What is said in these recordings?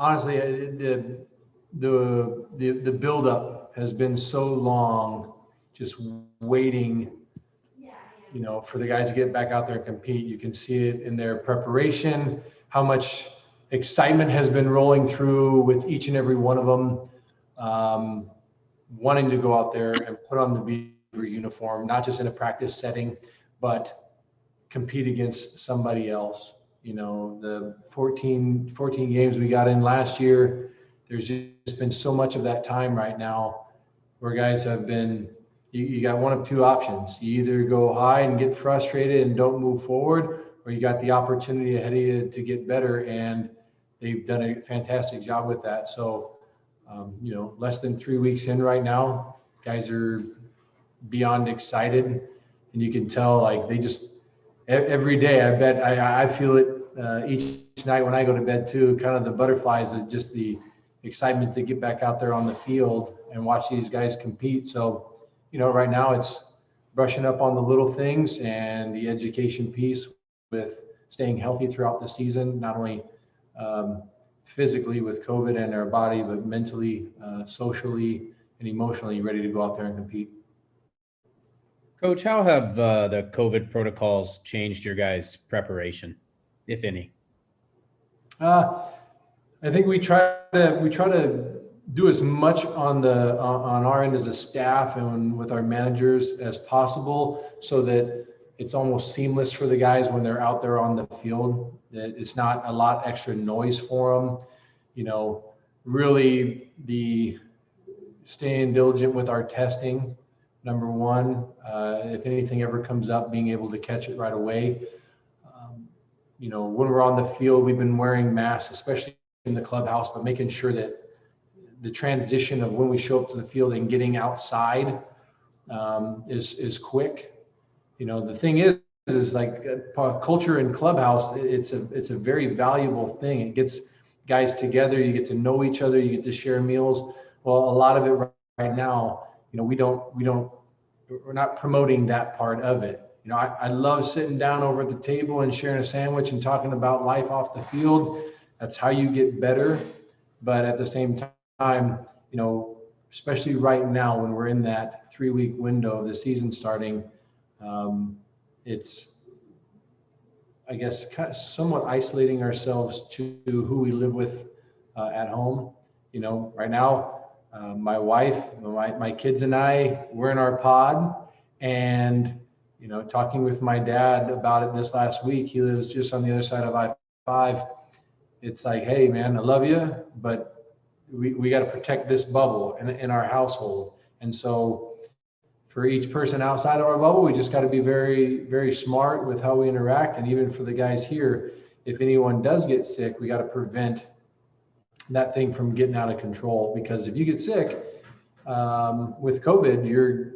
honestly, the buildup has been so long, just waiting, for the guys to get back out there and compete. You can see it in their preparation, how much excitement has been rolling through with each and every one of them, wanting to go out there and put on the Beaver uniform, not just in a practice setting, but compete against somebody else. The 14 games we got in last year, there's just been so much of that time right now where guys have been, you got one of two options. You either go high and get frustrated and don't move forward, or you got the opportunity ahead of you to get better, and they've done a fantastic job with that. So, less than 3 weeks in right now, guys are beyond excited, and you can tell, like, they just, every day, I feel it each night when I go to bed too, kind of the butterflies of just the excitement to get back out there on the field and watch these guys compete. So, right now it's brushing up on the little things and the education piece with staying healthy throughout the season, not only physically with COVID and our body, but mentally, socially, and emotionally ready to go out there and compete. Coach, how have the COVID protocols changed your guys' preparation, if any? I think we try to do as much on our end as a staff and with our managers as possible, so that it's almost seamless for the guys when they're out there on the field. It's not a lot extra noise for them. Really the staying diligent with our testing. Number one, if anything ever comes up, being able to catch it right away. When we're on the field, we've been wearing masks, especially in the clubhouse, but making sure that the transition of when we show up to the field and getting outside is quick. The thing is like culture in clubhouse. It's a very valuable thing. It gets guys together. You get to know each other. You get to share meals. Well, a lot of it right now, we're not promoting that part of it. I love sitting down over at the table and sharing a sandwich and talking about life off the field. That's how you get better. But at the same time, especially right now when we're in that 3-week window of the season starting, it's, I guess, kind of somewhat isolating ourselves to who we live with at home. Right now, my wife, my kids and I, we're in our pod, and talking with my dad about it this last week. He lives just on the other side of I-5. It's like, hey man, I love you, but we got to protect this bubble in our household. And so for each person outside of our bubble, we just got to be very, very smart with how we interact. And even for the guys here, if anyone does get sick, we got to prevent that thing from getting out of control. Because if you get sick with COVID,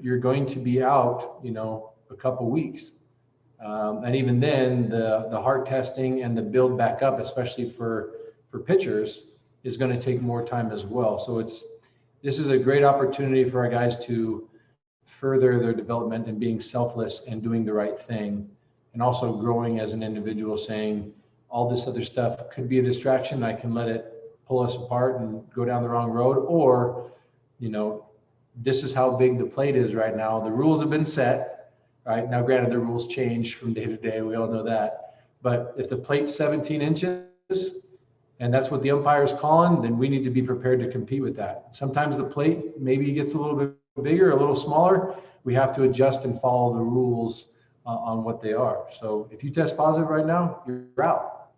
you're going to be out, a couple weeks. And even then, the heart testing and the build back up, especially for pitchers, is going to take more time as well. So this is a great opportunity for our guys to further their development and being selfless and doing the right thing, and also growing as an individual, saying all this other stuff could be a distraction. I can let it pull us apart and go down the wrong road, or, this is how big the plate is right now. The rules have been set. Right now, granted, the rules change from day to day. We all know that. But if the plate's 17 inches and that's what the umpire's calling, then we need to be prepared to compete with that. Sometimes the plate maybe gets a little bit bigger, a little smaller. We have to adjust and follow the rules on what they are. So if you test positive right now, you're out,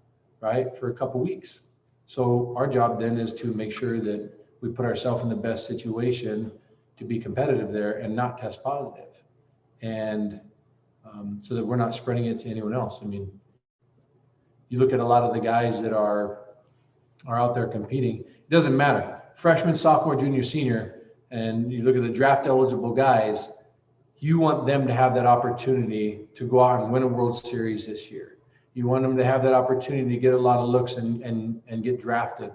right, for a couple weeks. So our job then is to make sure that we put ourselves in the best situation to be competitive there and not test positive. And so that we're not spreading it to anyone else. I mean, you look at a lot of the guys that are out there competing, it doesn't matter. Freshman, sophomore, junior, senior, and you look at the draft eligible guys, you want them to have that opportunity to go out and win a World Series this year. You want them to have that opportunity to get a lot of looks and get drafted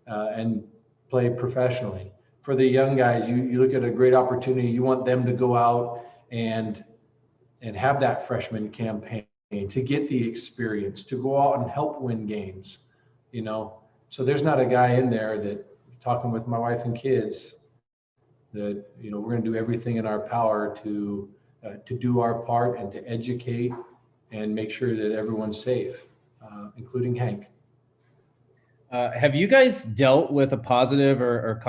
and play professionally. For the young guys, you look at a great opportunity. You want them to go out and have that freshman campaign, to get the experience, to go out and help win games, So there's not a guy in there that, talking with my wife and kids, that, you know, we're going to do everything in our power to do our part and to educate and make sure that everyone's safe, including Hank. Have you guys dealt with a positive or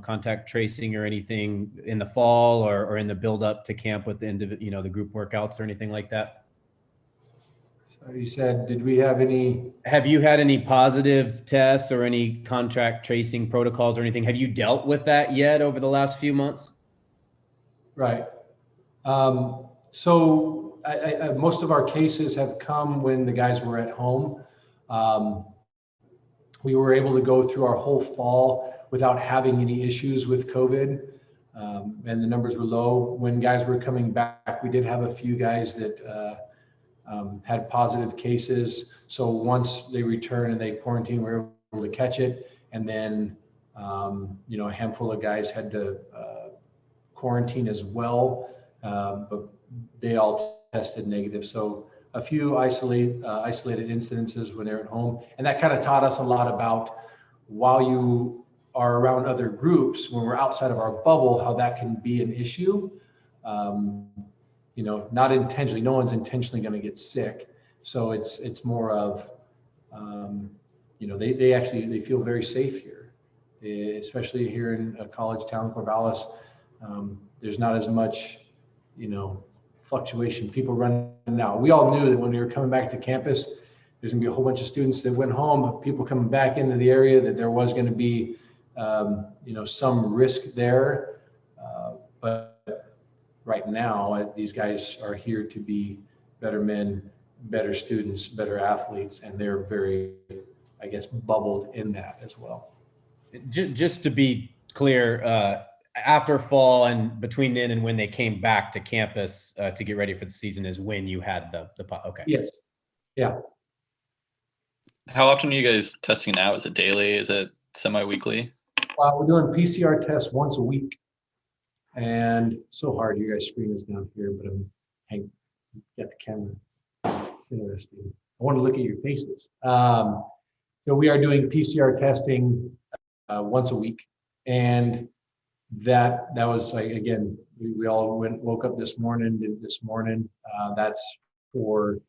contact tracing or anything in the fall or in the build up to camp with the group workouts or anything like that? So you said, did we have any? Have you had any positive tests or any contact tracing protocols or anything? Have you dealt with that yet over the last few months? Right. So most of our cases have come when the guys were at home. We were able to go through our whole fall without having any issues with COVID, and the numbers were low. When guys were coming back, we did have a few guys that had positive cases. So once they returned and they quarantined, we were able to catch it. And then, a handful of guys had to quarantine as well, but they all tested negative. So a few isolated incidences when they're at home. And that kind of taught us a lot about, while you are around other groups, when we're outside of our bubble, how that can be an issue. Not intentionally, no one's intentionally going to get sick. So it's more of, they feel very safe here, especially here in a college town, Corvallis. There's not as much, fluctuation. People run now. We all knew that when we were coming back to campus, there's gonna be a whole bunch of students that went home, people coming back into the area, that there was gonna be, some risk there. But right now, these guys are here to be better men, better students, better athletes, and they're very, I guess, bubbled in that as well. Just to be clear, after fall and between then and when they came back to campus to get ready for the season is when you had the okay. Yes. Yeah. How often are you guys testing now? Is it daily? Is it semi-weekly? We're doing PCR tests once a week. And so hard, you guys' screen is down here, but I'm got the camera. It's interesting. I want to look at your faces. So we are doing PCR testing once a week, and that was like, again, we all woke up this morning, did this morning. That's for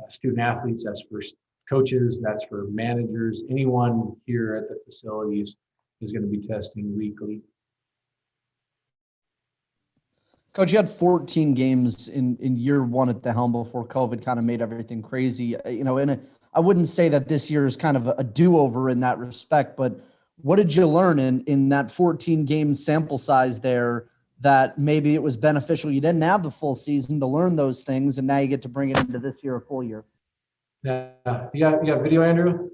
student athletes, that's for coaches, that's for managers. Anyone here at the facilities is going to be testing weekly. Coach, you had 14 games in year one at the helm before COVID kind of made everything crazy. I wouldn't say that this year is kind of a do-over in that respect, but what did you learn in that 14 game sample size there that maybe it was beneficial? You didn't have the full season to learn those things, and now you get to bring it into this year, a full year. Yeah, you got video, Andrew?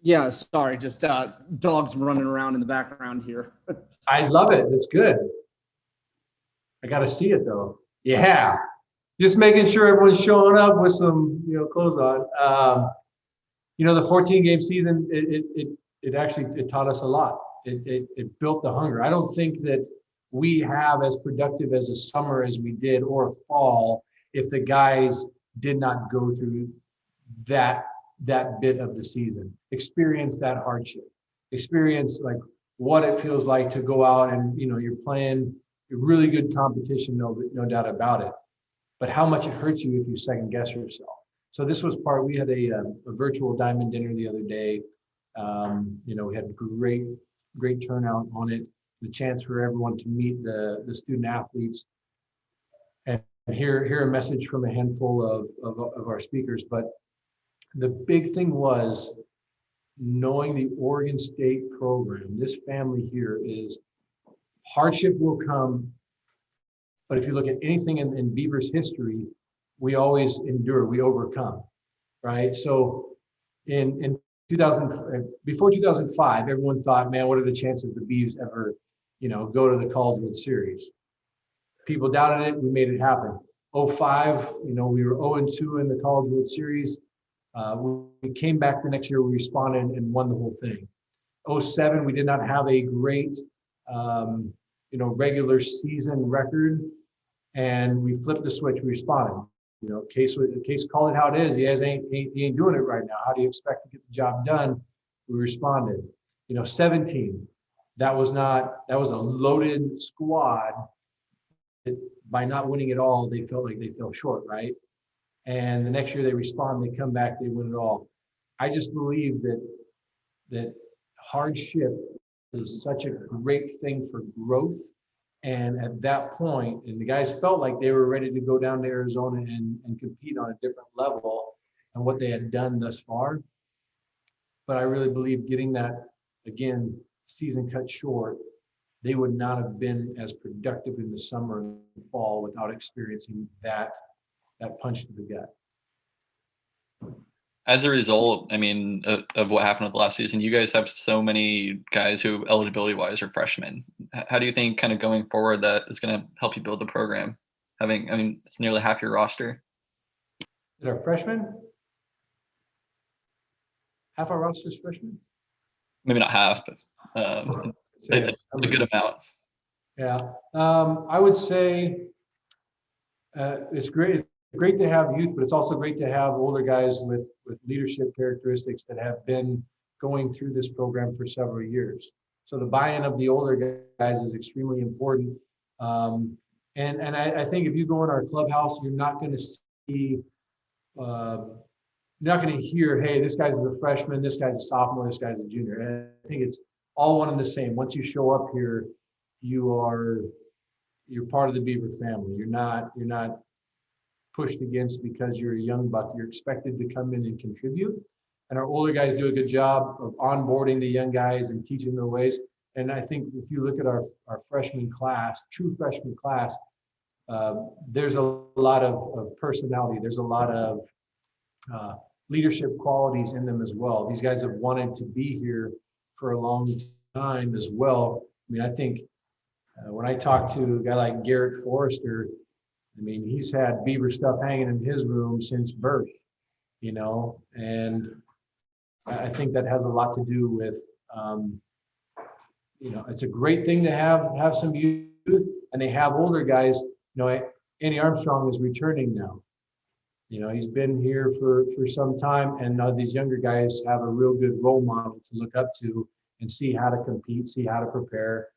Yeah, sorry, just dogs running around in the background here. I love it. It's good. I got to see it though. Yeah, just making sure everyone's showing up with some, clothes on. The 14 game season, it actually taught us a lot. It built the hunger. I don't think that we have as productive as a summer as we did, or a fall, if the guys did not go through that bit of the season, experience that hardship, experience like what it feels like to go out and, you're playing a really good competition, no doubt about it, but how much it hurts you if you second guess yourself. So this was we had a virtual diamond dinner the other day. We had great turnout on it, the chance for everyone to meet the student athletes and hear a message from a handful of our speakers. But the big thing was knowing the Oregon State program. This family here is, hardship will come, but if you look at anything in Beaver's history, we always endure, we overcome, right? So in 2000, before 2005, everyone thought, man, what are the chances the Beavs ever, go to the College World Series? People doubted it, we made it happen. 05, we were 0-2 in the College World Series. We came back the next year, we responded and won the whole thing. 07, we did not have a great, regular season record, and we flipped the switch, we responded. Case call it how it is. He ain't doing it right now. How do you expect to get the job done? We responded. 17, that was a loaded squad. By not winning it all, they felt like they fell short, right? And the next year they respond, they come back, they win it all. I just believe that hardship is such a great thing for growth. And at that point, and the guys felt like they were ready to go down to Arizona and compete on a different level and what they had done thus far. But I really believe getting that, again, season cut short, they would not have been as productive in the summer and fall without experiencing that punch to the gut. As a result, I mean, of what happened with the last season, you guys have so many guys who eligibility-wise are freshmen. How do you think kind of going forward that is going to help you build the program? It's nearly half your roster. Is our freshmen? Half our roster is freshmen? Maybe not half, but a good amount. Yeah, I would say it's great to have youth, but it's also great to have older guys with leadership characteristics that have been going through this program for several years. So the buy-in of the older guys is extremely important. And I think if you go in our clubhouse, you're not going to see, you're not going to hear, hey, this guy's a freshman, this guy's a sophomore, this guy's a junior. And I think it's all one and the same. Once you show up here, you're part of the Beaver family. You're not pushed against because you're a young buck. You're expected to come in and contribute. And our older guys do a good job of onboarding the young guys and teaching their ways. And I think if you look at our freshman class, true freshman class, there's a lot of personality. There's a lot of leadership qualities in them as well. These guys have wanted to be here for a long time as well. I mean, I think when I talk to a guy like Garrett Forrester, I mean, he's had Beaver stuff hanging in his room since birth, and I think that has a lot to do with, it's a great thing to have some youth, and they have older guys. Andy Armstrong is returning now. He's been here for some time, and now these younger guys have a real good role model to look up to and see how to compete, see how to prepare.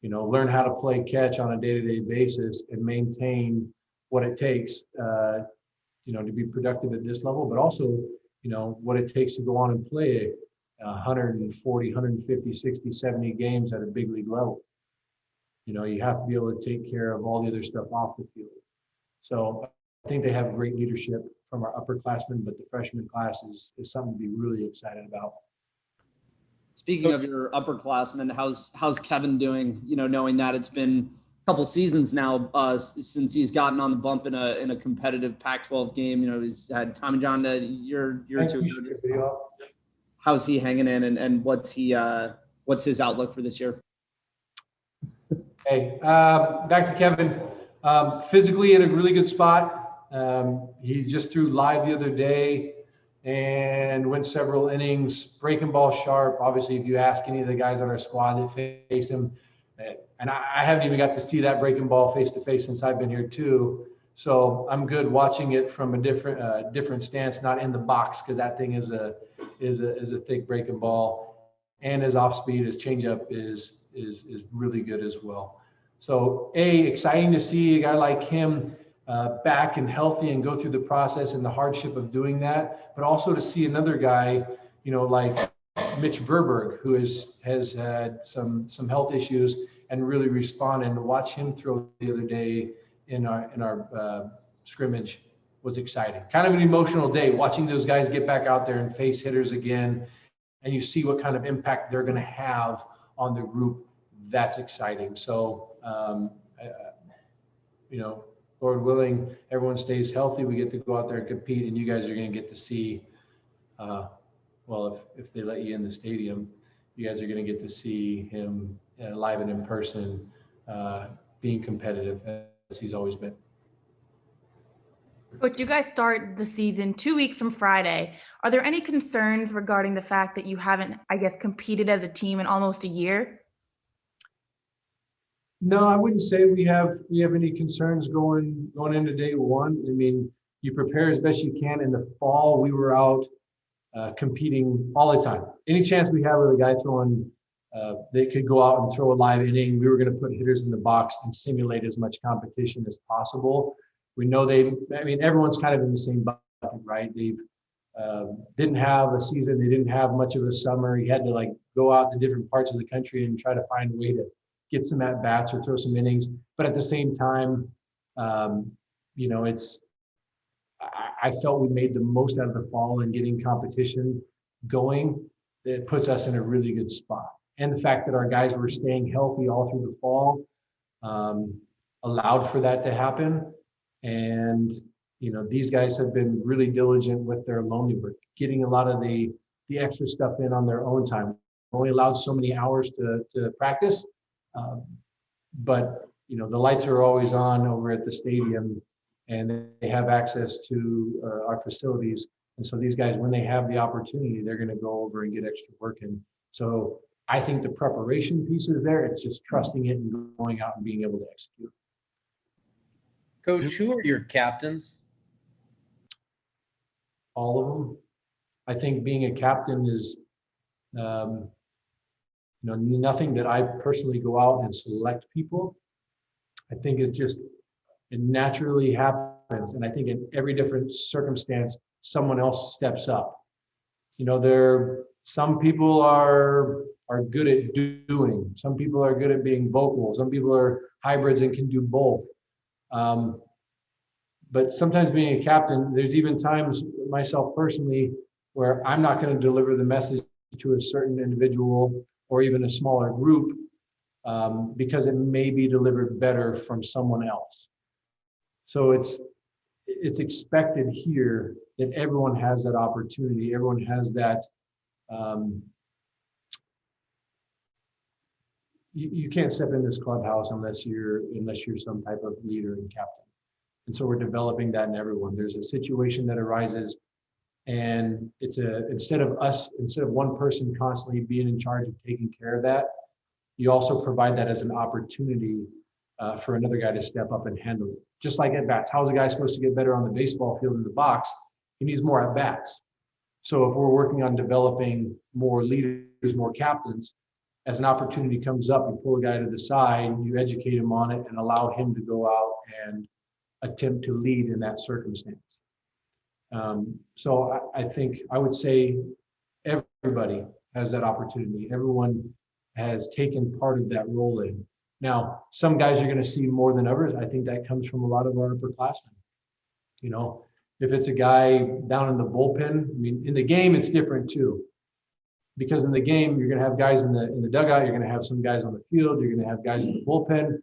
Learn how to play catch on a day-to-day basis and maintain what it takes, to be productive at this level, but also, what it takes to go on and play 140, 150, 60, 70 games at a big league level. You have to be able to take care of all the other stuff off the field. So I think they have great leadership from our upperclassmen, but the freshman class is something to be really excited about. Speaking of your upperclassmen, how's Kevin doing? Knowing that it's been a couple seasons now since he's gotten on the bump in a competitive Pac-12 game. He's had Tommy John a year or two ago. How's he hanging in, and what's his outlook for this year? Hey, back to Kevin. Physically in a really good spot. He just threw live the other day and went several innings, breaking ball sharp. Obviously, if you ask any of the guys on our squad that face him, and I haven't even got to see that breaking ball face to face since I've been here too. So I'm good watching it from a different stance, not in the box, because that thing is a thick breaking ball, and his off speed, his changeup is really good as well. So exciting to see a guy like him back and healthy and go through the process and the hardship of doing that, but also to see another guy, like Mitch Verberg, who has had some health issues and really responded. And to watch him throw the other day in our scrimmage was exciting. Kind of an emotional day, watching those guys get back out there and face hitters again, and you see what kind of impact they're going to have on the group. That's exciting. So, Lord willing, everyone stays healthy. We get to go out there and compete, and you guys are going to get to see, if they let you in the stadium, you guys are going to get to see him live and in person, being competitive as he's always been. Coach, you guys start the season 2 weeks from Friday. Are there any concerns regarding the fact that you haven't, competed as a team in almost a year? No, I wouldn't say we have any concerns going into day one. I mean, you prepare as best you can. In the fall, we were out competing all the time. Any chance we had with a guy throwing, they could go out and throw a live inning, we were going to put hitters in the box and simulate as much competition as possible. We know everyone's kind of in the same bucket, right? They've didn't have a season. They didn't have much of a summer. You had to like go out to different parts of the country and try to find a way to get some at bats or throw some innings. But at the same time, I felt we made the most out of the fall and getting competition going. It puts us in a really good spot. And the fact that our guys were staying healthy all through the fall allowed for that to happen. And these guys have been really diligent with their lonely work, getting a lot of the extra stuff in on their own time. We're only allowed so many hours to practice, but the lights are always on over at the stadium, and they have access to our facilities. And so these guys, when they have the opportunity, they're going to go over and get extra work in. So I think the preparation piece is there. It's just trusting it and going out and being able to execute. Coach, who are your captains? All of them. I think being a captain is, nothing that I personally go out and select people. I think it naturally happens. And I think in every different circumstance, someone else steps up. Some people are good at doing. Some people are good at being vocal. Some people are hybrids and can do both. But sometimes being a captain, there's even times, myself personally, where I'm not going to deliver the message to a certain individual or even a smaller group because it may be delivered better from someone else. So it's expected here that everyone has that opportunity. Everyone has that. You can't step in this clubhouse unless you're some type of leader and captain. And so we're developing that in everyone. There's a situation that arises, and instead of one person constantly being in charge of taking care of that, you also provide that as an opportunity for another guy to step up and handle it. Just like at bats, how's a guy supposed to get better on the baseball field in the box? He needs more at bats. So if we're working on developing more leaders, more captains, as an opportunity comes up, you pull a guy to the side, you educate him on it, and allow him to go out and attempt to lead in that circumstance. So I think I would say everybody has that opportunity. Everyone has taken part of that role in. Now, some guys you're going to see more than others. I think that comes from a lot of our upperclassmen. If it's a guy down in the bullpen, in the game, it's different too. Because in the game, you're going to have guys in the dugout, you're going to have some guys on the field, you're going to have guys in the bullpen.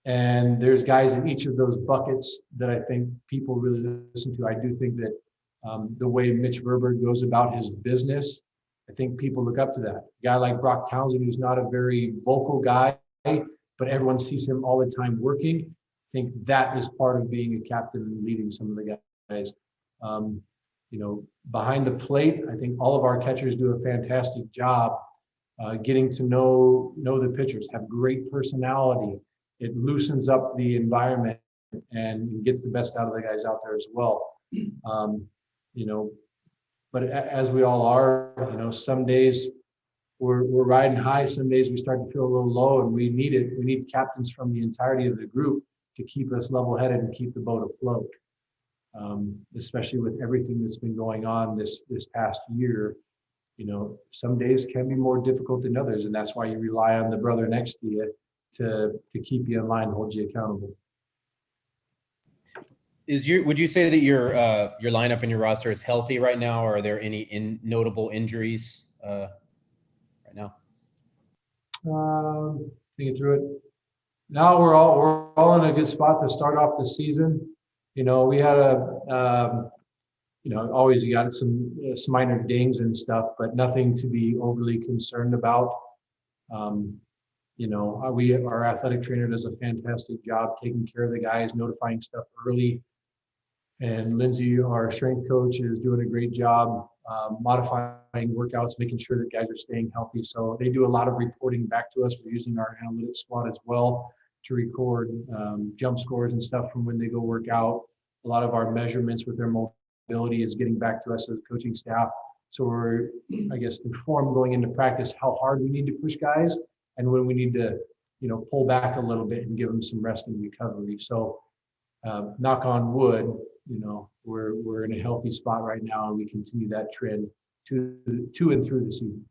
And there's guys in each of those buckets that I think people really listen to. I do think that the way Mitch Verberg goes about his business, I think people look up to that. A guy like Brock Townsend, who's not a very vocal guy, but everyone sees him all the time working. I think that is part of being a captain and leading some of the guys. Behind the plate, I think all of our catchers do a fantastic job getting to know the pitchers, have great personality. It loosens up the environment and gets the best out of the guys out there as well. But as we all are, some days we're riding high, some days we start to feel a little low, and we need it. We need captains from the entirety of the group to keep us level-headed and keep the boat afloat. Especially with everything that's been going on this past year, some days can be more difficult than others, and that's why you rely on the brother next to you to keep you in line, hold you accountable. Would you say that your lineup and your roster is healthy right now, or are there any notable injuries right now? Thinking through it. Now we're all in a good spot to start off the season. We had always you got some minor dings and stuff, but nothing to be overly concerned about. Our athletic trainer does a fantastic job taking care of the guys, notifying stuff early. And Lindsay, our strength coach, is doing a great job modifying workouts, making sure that guys are staying healthy. So they do a lot of reporting back to us. We're using our analytics squad as well to record jump scores and stuff from when they go work out. A lot of our measurements with their mobility is getting back to us as coaching staff. So we're, I guess, informed going into practice how hard we need to push guys and when we need to, pull back a little bit and give them some rest and recovery. So knock on wood, we're in a healthy spot right now, and we continue that trend to and through the season.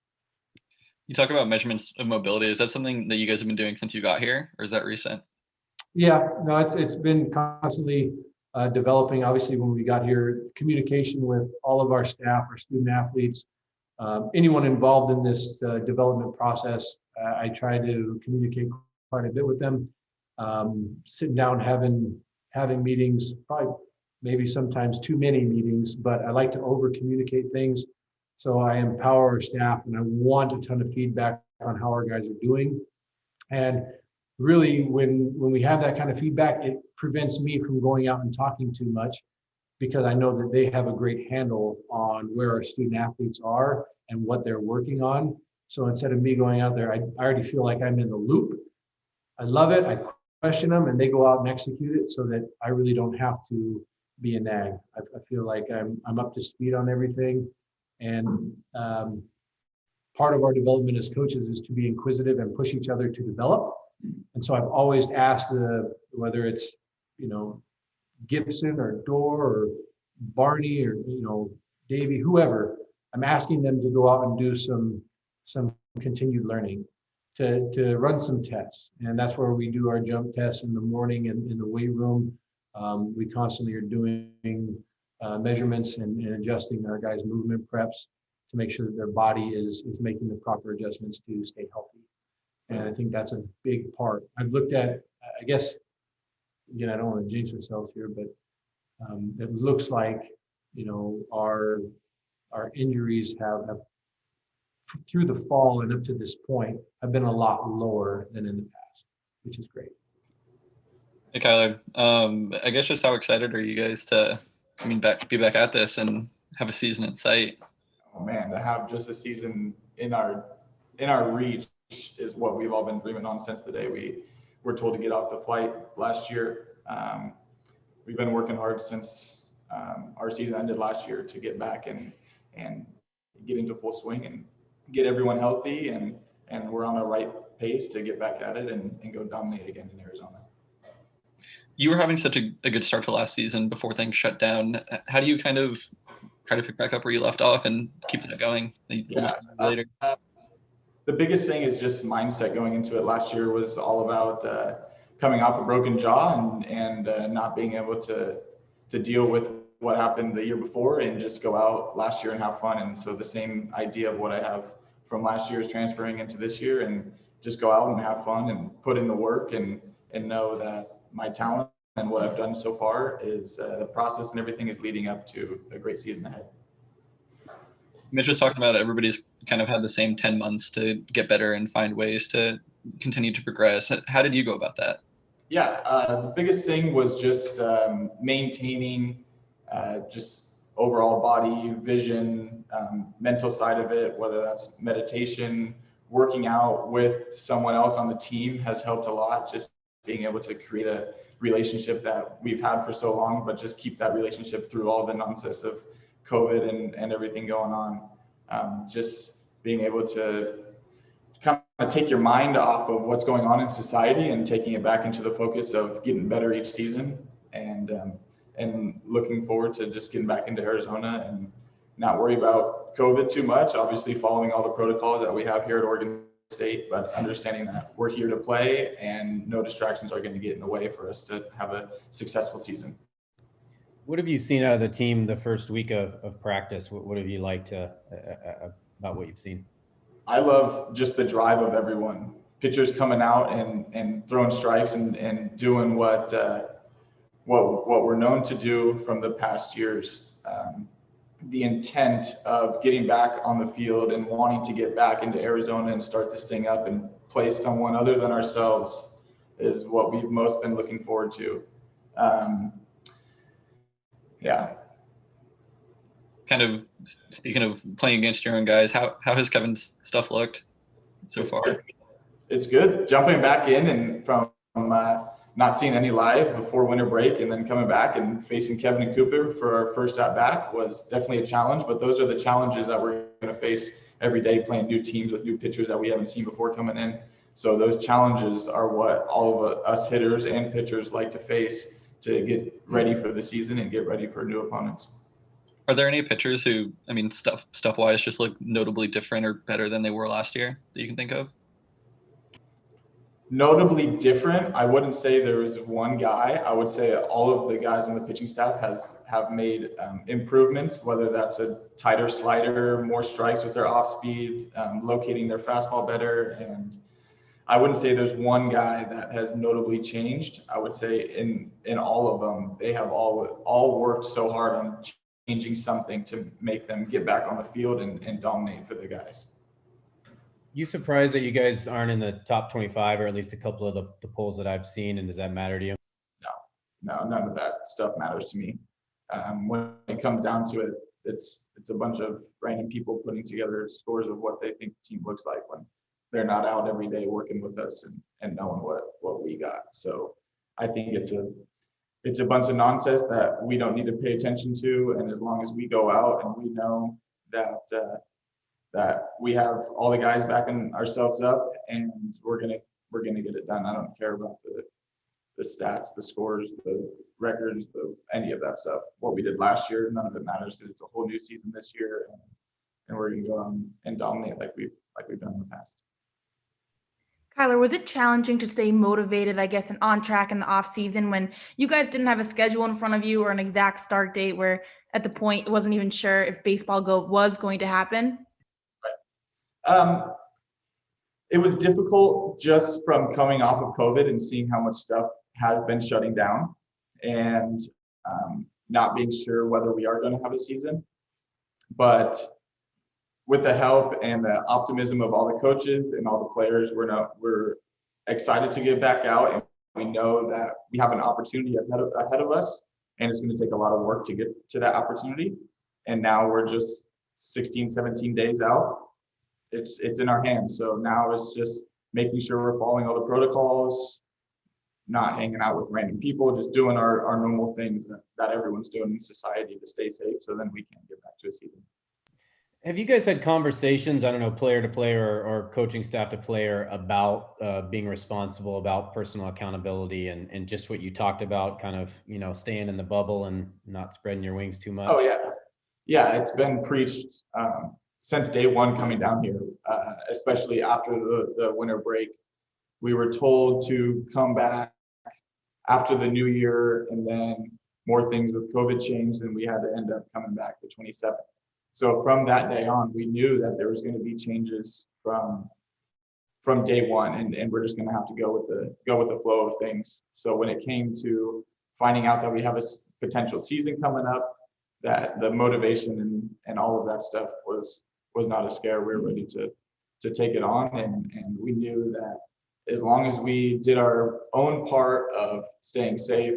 You talk about measurements of mobility. Is that something that you guys have been doing since you got here, or is that recent? Yeah, no, it's been constantly developing. Obviously, when we got here, communication with all of our staff, our student athletes, anyone involved in this development process, I try to communicate quite a bit with them. Sitting down, having meetings, probably maybe sometimes too many meetings, but I like to over communicate things. So I empower our staff, and I want a ton of feedback on how our guys are doing. And really, when we have that kind of feedback, it prevents me from going out and talking too much, because I know that they have a great handle on where our student athletes are and what they're working on. So instead of me going out there, I already feel like I'm in the loop. I love it. I question them, and they go out and execute it, so that I really don't have to be a nag. I feel like I'm up to speed on everything. And part of our development as coaches is to be inquisitive and push each other to develop. And so I've always asked whether it's, Gibson or Dorr or Barney or, Davey, whoever, I'm asking them to go out and do some continued learning, to run some tests. And that's where we do our jump tests in the morning and in the weight room. We constantly are doing measurements and adjusting our guys' movement preps to make sure that their body is making the proper adjustments to stay healthy. And I think that's a big part. I've looked at, I guess, again, I don't want to jinx ourselves here, but it looks like, our injuries have through the fall and up to this point have been a lot lower than in the past, which is great. Hey, Kyler, I guess just how excited are you guys to, be back at this and have a season in sight? Oh man, to have just a season in our reach is what we've all been dreaming on since the day we were told to get off the flight last year. We've been working hard since our season ended last year to get back and get into full swing and get everyone healthy, and we're on the right pace to get back at it and go dominate again in Arizona. You were having such a good start to last season before things shut down. How do you kind of try to pick back up where you left off and keep that going later? The biggest thing is just mindset going into it. Last year was all about coming off a broken jaw and not being able to deal with what happened the year before and just go out last year and have fun. And so the same idea of what I have from last year is transferring into this year, and just go out and have fun and put in the work and know that my talent and what I've done so far is the process and everything is leading up to a great season ahead. Mitch was talking about everybody's kind of had the same 10 months to get better and find ways to continue to progress. How did you go about that? Yeah, the biggest thing was just maintaining just overall body, vision, mental side of it, whether that's meditation, working out with someone else on the team has helped a lot. Just being able to create a relationship that we've had for so long, but just keep that relationship through all the nonsense of COVID and everything going on. Just being able to kind of take your mind off of what's going on in society and taking it back into the focus of getting better each season, and looking forward to just getting back into Arizona and not worry about COVID too much. Obviously following all the protocols that we have here at Oregon State, but understanding that we're here to play and no distractions are going to get in the way for us to have a successful season. What have you seen out of the team the first week of practice? What have you liked about what you've seen? I love just the drive of everyone. Pitchers coming out and throwing strikes and doing what we're known to do from the past years. The intent of getting back on the field and wanting to get back into Arizona and start this thing up and play someone other than ourselves is what we've most been looking forward to. Yeah. Kind of speaking of playing against your own guys, how has Kevin's stuff looked so far? It's good. Jumping back in and from not seeing any live before winter break, and then coming back and facing Kevin and Cooper for our first at bat was definitely a challenge. But those are the challenges that we're going to face every day, playing new teams with new pitchers that we haven't seen before coming in. So those challenges are what all of us hitters and pitchers like to face to get ready for the season and get ready for new opponents. Are there any pitchers who, I mean, stuff wise, just look notably different or better than they were last year that you can think of? Notably different, I wouldn't say there was one guy. I would say all of the guys on the pitching staff have made improvements, whether that's a tighter slider, more strikes with their off speed, locating their fastball better. And I wouldn't say there's one guy that has notably changed. I would say in all of them, they have all worked so hard on changing something to make them get back on the field and dominate for the guys. You surprised that you guys aren't in the top 25, or at least a couple of the polls that I've seen, and does that matter to you? No, none of that stuff matters to me. When it comes down to it, it's a bunch of random people putting together scores of what they think the team looks like when they're not out every day working with us and knowing what we got. So I think it's a bunch of nonsense that we don't need to pay attention to. And as long as we go out and we know that we have all the guys backing ourselves up, and we're gonna get it done. I don't care about the stats, the scores, the records, any of that stuff. What we did last year, none of it matters because it's a whole new season this year, and we're gonna go on and dominate like we've done in the past. Kyler, was it challenging to stay motivated, I guess, and on track in the off season when you guys didn't have a schedule in front of you or an exact start date, where at the point it wasn't even sure if baseball was going to happen? It was difficult just from coming off of COVID and seeing how much stuff has been shutting down, and not being sure whether we are going to have a season. But with the help and the optimism of all the coaches and all the players, we're excited to get back out, and we know that we have an opportunity ahead of us, and it's going to take a lot of work to get to that opportunity. And now we're just 16, 17 days out. It's in our hands. So now it's just making sure we're following all the protocols, not hanging out with random people, just doing our normal things that everyone's doing in society to stay safe, so then we can get back to a season. Have you guys had conversations, I don't know, player to player or coaching staff to player, about being responsible, about personal accountability, and just what you talked about, kind of, staying in the bubble and not spreading your wings too much? Oh, yeah. Yeah, it's been preached since day one coming down here, especially after the winter break. We were told to come back after the new year, and then more things with COVID changed, and we had to end up coming back the 27th. So from that day on, we knew that there was going to be changes from day one, and we're just going to have to go with the flow of things. So when it came to finding out that we have a potential season coming up, that the motivation and all of that stuff was not a scare. We were ready to take it on, and we knew that as long as we did our own part of staying safe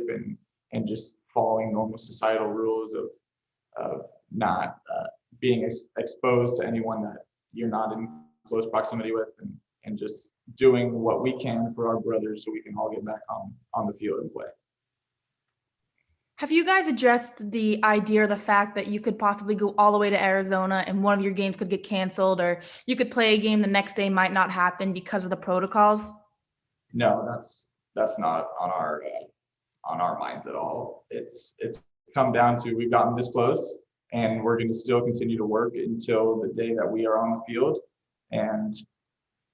and just following normal societal rules of not being exposed to anyone that you're not in close proximity with, and just doing what we can for our brothers so we can all get back on the field and play. Have you guys addressed the idea or the fact that you could possibly go all the way to Arizona and one of your games could get canceled, or you could play a game the next day might not happen because of the protocols? No, that's not on our minds at all. It's come down to, we've gotten this close, and we're going to still continue to work until the day that we are on the field. And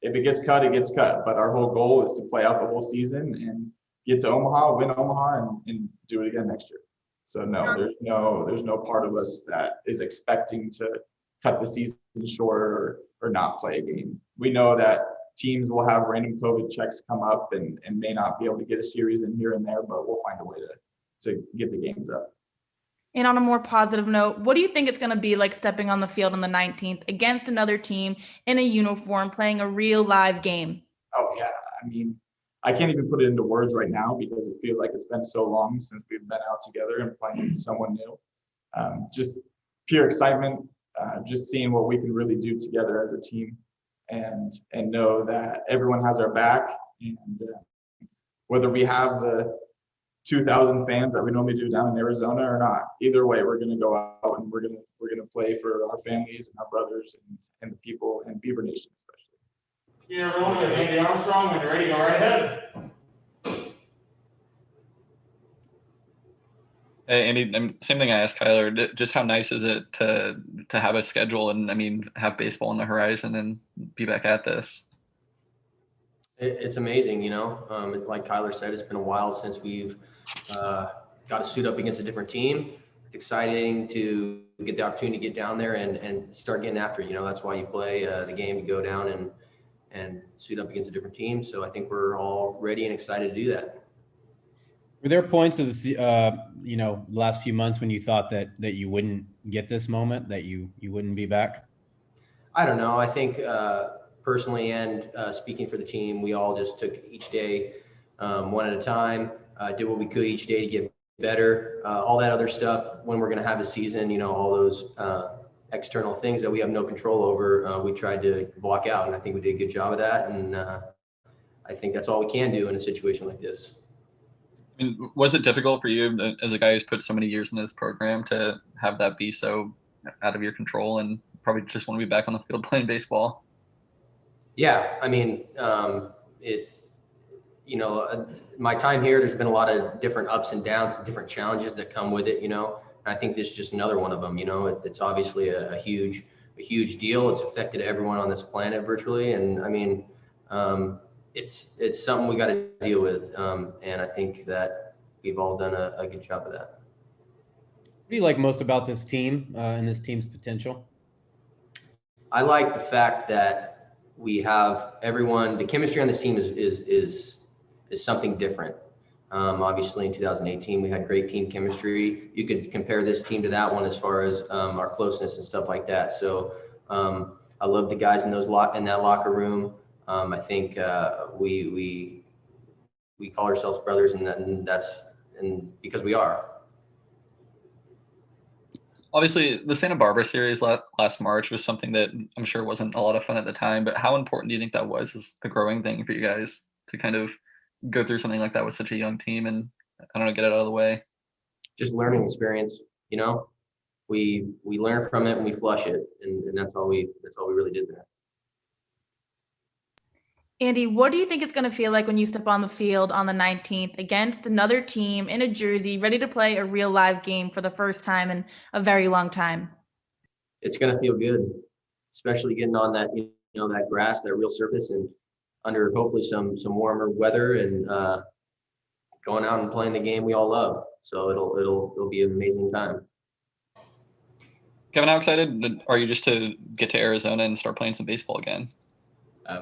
if it gets cut, it gets cut. But our whole goal is to play out the whole season and get to Omaha, win Omaha, and do it again next year. So no, there's no part of us that is expecting to cut the season short or not play a game. We know that teams will have random COVID checks come up and may not be able to get a series in here and there, but we'll find a way to get the games up. And on a more positive note, what do you think it's going to be like stepping on the field on the 19th against another team in a uniform, playing a real live game? Oh, yeah. I mean, I can't even put it into words right now because it feels like it's been so long since we've been out together and playing someone new. Just pure excitement, just seeing what we can really do together as a team, and know that everyone has our back, and whether we have the 2,000 fans that we normally do down in Arizona or not. Either way, we're going to go out and we're going to play for our families and our brothers and the people in Beaver Nation especially. Yeah, everyone, with Andy Armstrong, when you're ready, go right ahead. Hey, Andy, same thing I asked Kyler. Just how nice is it to have a schedule and have baseball on the horizon and be back at this? It's amazing, like Kyler said, it's been a while since we've got to suit up against a different team. It's exciting to get the opportunity to get down there and start getting after it. That's why you play the game, you go down and suit up against a different team. So I think we're all ready and excited to do that. Were there points of the last few months when you thought that you wouldn't get this moment, that you wouldn't be back? I don't know. I think personally and speaking for the team, we all just took each day one at a time, did what we could each day to get better. All that other stuff, when we're going to have a season, all those external things that we have no control over, we tried to block out. And I think we did a good job of that. And I think that's all we can do in a situation like this. Was it difficult for you as a guy who's put so many years in this program to have that be so out of your control and probably just want to be back on the field playing baseball? Yeah, my time here, there's been a lot of different ups and downs, different challenges that come with it, and I think this is just another one of them. It's obviously a huge deal. It's affected everyone on this planet virtually, and it's something we got to deal with, and I think that we've all done a good job of that. What do you like most about this team and this team's potential? I like the fact that we have everyone. The chemistry on this team is something different. Obviously, in 2018, we had great team chemistry. You could compare this team to that one as far as our closeness and stuff like that. So I love the guys in in that locker room. I think we call ourselves brothers, and that's because we are. Obviously, the Santa Barbara series last March was something that I'm sure wasn't a lot of fun at the time, but how important do you think that was as a growing thing for you guys to kind of go through something like that with such a young team and, I don't know, get it out of the way? Just learning experience, we learn from it and we flush it, and that's all we really did there. Andy, what do you think it's going to feel like when you step on the field on the 19th against another team in a jersey, ready to play a real live game for the first time in a very long time? It's going to feel good, especially getting on that, that grass, that real surface, and under hopefully some warmer weather, and going out and playing the game we all love. So it'll be an amazing time. Kevin, how excited are you just to get to Arizona and start playing some baseball again?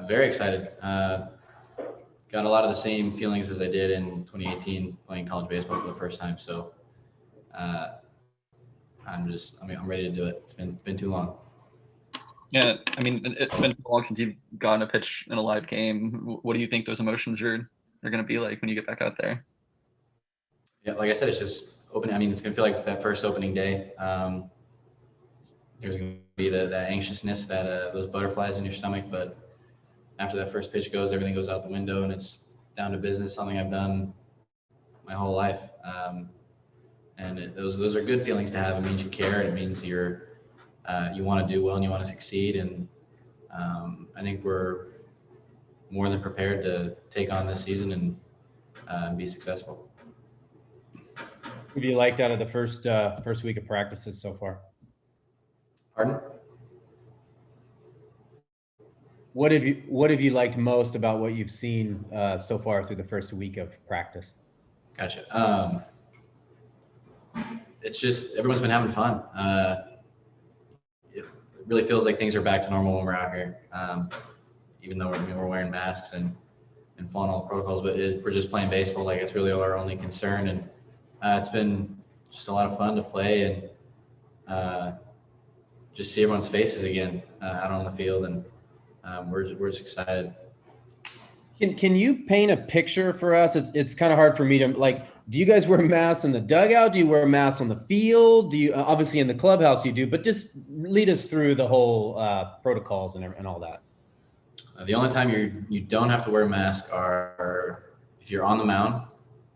Very excited. Got a lot of the same feelings as I did in 2018 playing college baseball for the first time. So I'm ready to do it. It's been too long. Yeah, it's been too long since you've gotten a pitch in a live game. What do you think those emotions are going to be like when you get back out there? Yeah, like I said, it's just open. It's going to feel like that first opening day. There's going to be that anxiousness, that those butterflies in your stomach, but after that first pitch goes, everything goes out the window and it's down to business, something I've done my whole life. And those are good feelings to have. It means you care, and it means you want to do well and you want to succeed. And I think we're more than prepared to take on this season and be successful. What have you liked out of the first week of practices so far? Pardon? What have you liked most about what you've seen so far through the first week of practice? Gotcha. It's just everyone's been having fun. It really feels like things are back to normal when we're out here, even though we're wearing masks and following all the protocols. But we're just playing baseball. Like, it's really our only concern, and it's been just a lot of fun to play and just see everyone's faces again out on the field, and we're just excited. Can you paint a picture for us? It's kind of hard for me to, do you guys wear masks in the dugout? Do you wear masks on the field? Do you, obviously in the clubhouse you do, but just lead us through the whole protocols and all that. The only time you don't have to wear a mask are if if you're on the mound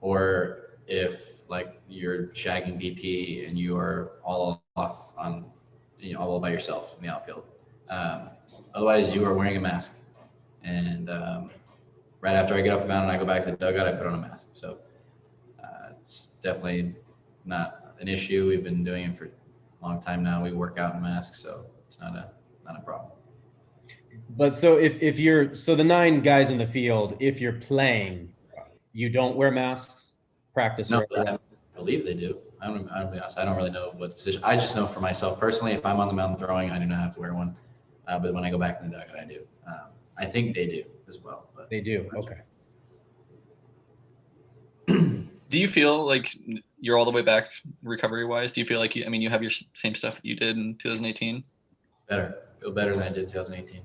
or if like you're shagging BP and you are all off on, all by yourself in the outfield. Otherwise, you are wearing a mask. And right after I get off the mound and I go back to the dugout, I put on a mask. So it's definitely not an issue. We've been doing it for a long time now. We work out in masks, so it's not a problem. But so if you're, so the 9 guys in the field, if you're playing, you don't wear masks, practice? No, I believe they do. I'll be honest, I don't really know what position. I just know for myself personally, if I'm on the mound throwing, I do not have to wear one. But when I go back in the dugout, I do. I think they do as well. But they do. Okay. Do you feel like you're all the way back recovery wise? Do you feel like you have your same stuff that you did in 2018? Better. Feel better than I did 2018.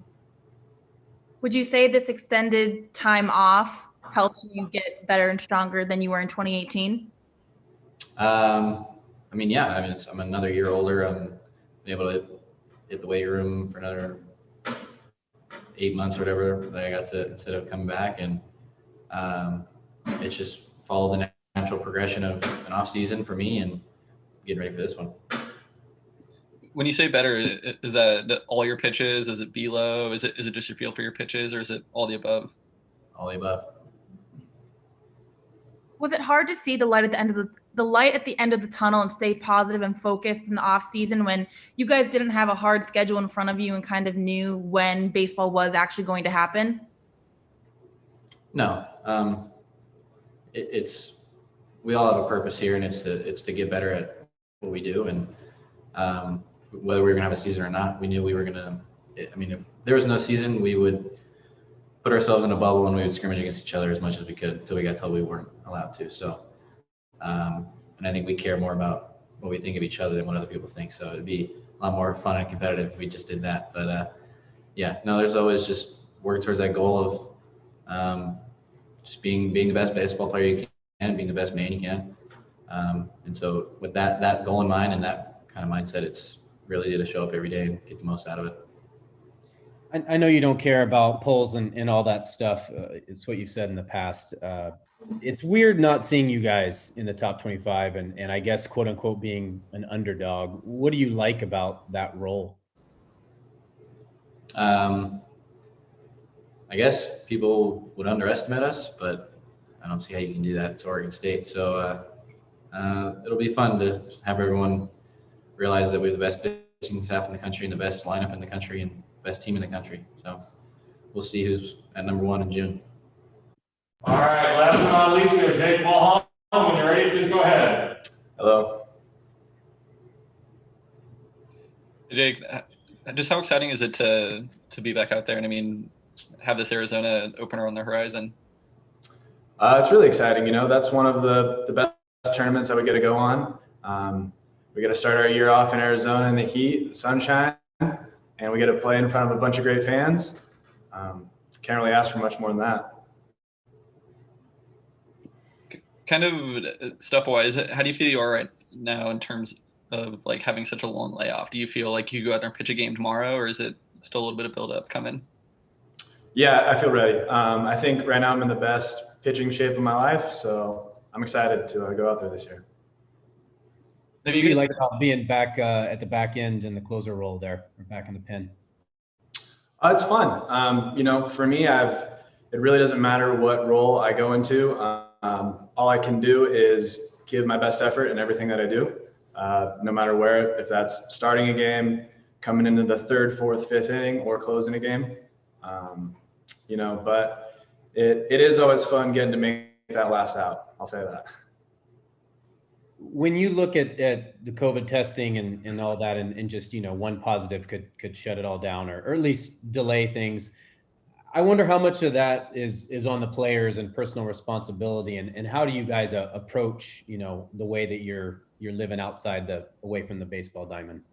Would you say this extended time off helps you get better and stronger than you were in 2018? Yeah. I'm another year older. I'm able to hit the weight room for another 8 months or whatever that I got to, instead of coming back. And it's just followed the natural progression of an off season for me and getting ready for this one. When you say better, is that all your pitches? Is it velo? Is it just your feel for your pitches, or is it all the above? All the above. Was it hard to see the light at the end of the tunnel and stay positive and focused in the off season when you guys didn't have a hard schedule in front of you and kind of knew when baseball was actually going to happen? No, we all have a purpose here, and it's to get better at what we do. And whether we were gonna have a season or not, we knew we were gonna. If there was no season, we would put ourselves in a bubble and we would scrimmage against each other as much as we could until we got told we weren't allowed to. So, and I think we care more about what we think of each other than what other people think. So it'd be a lot more fun and competitive if we just did that. But there's always just working towards that goal of just being the best baseball player you can, being the best man you can. And so with that goal in mind and that kind of mindset, it's really easy to show up every day and get the most out of it. I know you don't care about polls and all that stuff. It's what you've said in the past. It's weird not seeing you guys in the top 25 and I guess, quote unquote, being an underdog. What do you like about that role? I guess people would underestimate us, but I don't see how you can do that to Oregon State. So it'll be fun to have everyone realize that we have the best pitching staff in the country and the best lineup in the country and best team in the country. So we'll see who's at number 1 in June. All right, last but not least, we have Jake Mulholland. When you're ready, please go ahead. Hello. Jake, just how exciting is it to be back out there and have this Arizona opener on the horizon? It's really exciting. That's one of the best tournaments that we get to go on. We get to start our year off in Arizona in the heat, the sunshine, and we get to play in front of a bunch of great fans. Can't really ask for much more than that. Kind of stuff-wise, how do you feel you are right now in terms of like having such a long layoff? Do you feel like you go out there and pitch a game tomorrow, or is it still a little bit of build-up coming? Yeah, I feel ready. I think right now I'm in the best pitching shape of my life, so I'm excited to go out there this year. What do you like about being back at the back end in the closer role there, or back in the pen? It's fun. For me, it really doesn't matter what role I go into. All I can do is give my best effort in everything that I do, no matter where, if that's starting a game, coming into the 3rd, 4th, 5th inning, or closing a game. But it is always fun getting to make that last out. I'll say that. When you look at the COVID testing and all that, and just, one positive could shut it all down or at least delay things, I wonder how much of that is on the players and personal responsibility, and how do you guys approach, the way that you're living away from the baseball diamond?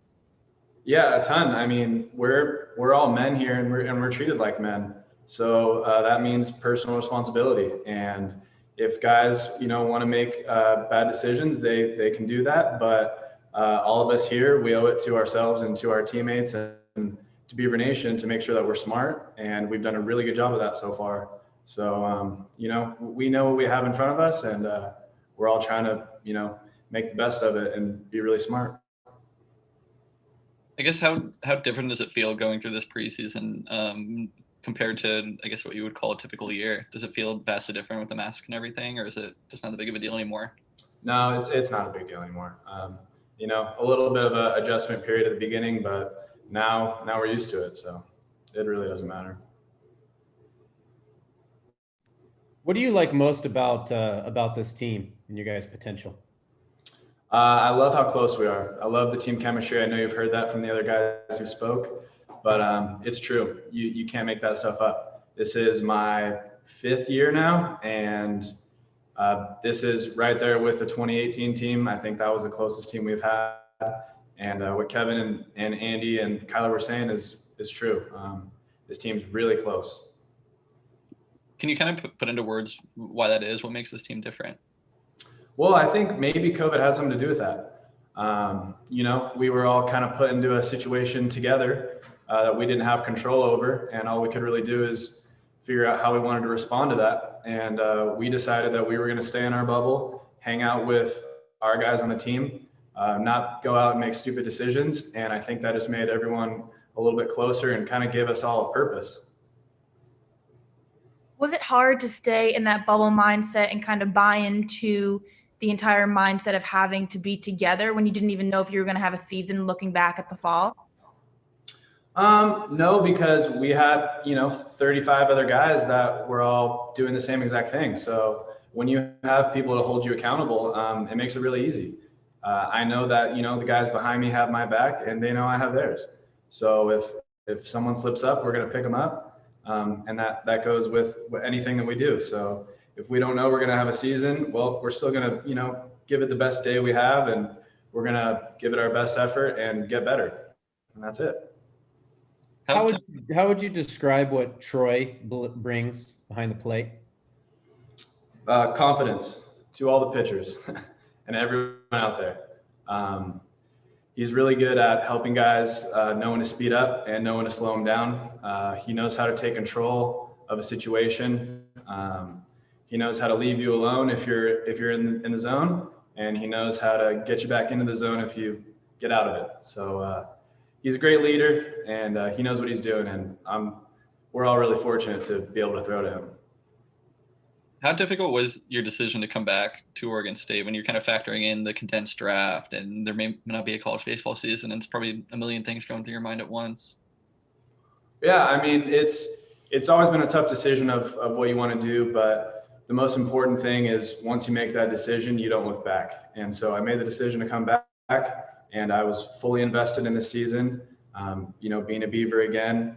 Yeah, a ton. We're all men here, and we're treated like men. So that means personal responsibility. And if guys, want to make bad decisions, they can do that. But all of us here, we owe it to ourselves and to our teammates and to Beaver Nation to make sure that we're smart. And we've done a really good job of that so far. So, you know, we know what we have in front of us, and we're all trying to, you know, make the best of it and be really smart. I guess how different does it feel going through this preseason compared to, I guess, what you would call a typical year? Does it feel vastly different with the mask and everything, or is it just not that big of a deal anymore? No, it's not a big deal anymore. You know, a little bit of an adjustment period at the beginning, but now we're used to it, so it really doesn't matter. What do you like most about this team and your guys' potential? I love how close we are. I love the team chemistry. I know you've heard that from the other guys who spoke, but it's true. You can't make that stuff up. This is my 5th year now, and this is right there with the 2018 team. I think that was the closest team we've had. And what Kevin and Andy and Kyler were saying is true. This team's really close. Can you kind of put into words why that is? What makes this team different? Well, I think maybe COVID had something to do with that. You know, we were all kind of put into a situation together that we didn't have control over, and all we could really do is figure out how we wanted to respond to that. And we decided that we were going to stay in our bubble, hang out with our guys on the team, not go out and make stupid decisions. And I think that just made everyone a little bit closer and kind of gave us all a purpose. Was it hard to stay in that bubble mindset and kind of buy into the entire mindset of having to be together when you didn't even know if you were going to have a season looking back at the fall? No, because we had, you know, 35 other guys that were all doing the same exact thing. So when you have people to hold you accountable, it makes it really easy. I know that, you know, the guys behind me have my back, and they know I have theirs. So if someone slips up, we're going to pick them up. And that goes with anything that we do. So if we don't know we're going to have a season, well, we're still going to, you know, give it the best day we have, and we're going to give it our best effort and get better. And that's it. How would you describe what Troy brings behind the plate? Confidence to all the pitchers and everyone out there. He's really good at helping guys know when to speed up and know when to slow them down. He knows how to take control of a situation. He knows how to leave you alone if you're in the zone, and he knows how to get you back into the zone if you get out of it. So he's a great leader, and he knows what he's doing, and we're all really fortunate to be able to throw to him. How difficult was your decision to come back to Oregon State when you're kind of factoring in the condensed draft and there may not be a college baseball season and it's probably a million things going through your mind at once? Yeah, I mean, it's always been a tough decision of what you want to do, but the most important thing is once you make that decision, you don't look back. And so I made the decision to come back, and I was fully invested in this season. You know, being a Beaver again,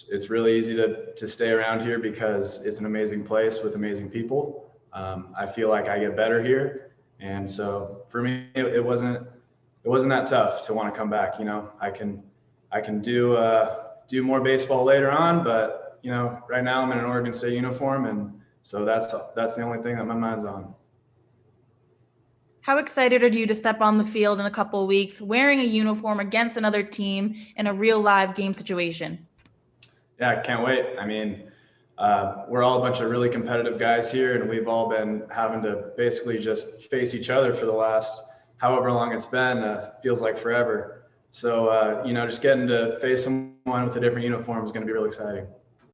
it's really easy to stay around here because it's an amazing place with amazing people. I feel like I get better here. And so for me, it wasn't that tough to want to come back. You know, I can do more baseball later on, but you know, right now I'm in an Oregon State uniform, and so that's the only thing that my mind's on. How excited are you to step on the field in a couple of weeks wearing a uniform against another team in a real live game situation? Yeah, I can't wait. I mean, we're all a bunch of really competitive guys here, and we've all been having to basically just face each other for the last however long it's been. Feels like forever. So, you know, just getting to face someone with a different uniform is going to be really exciting.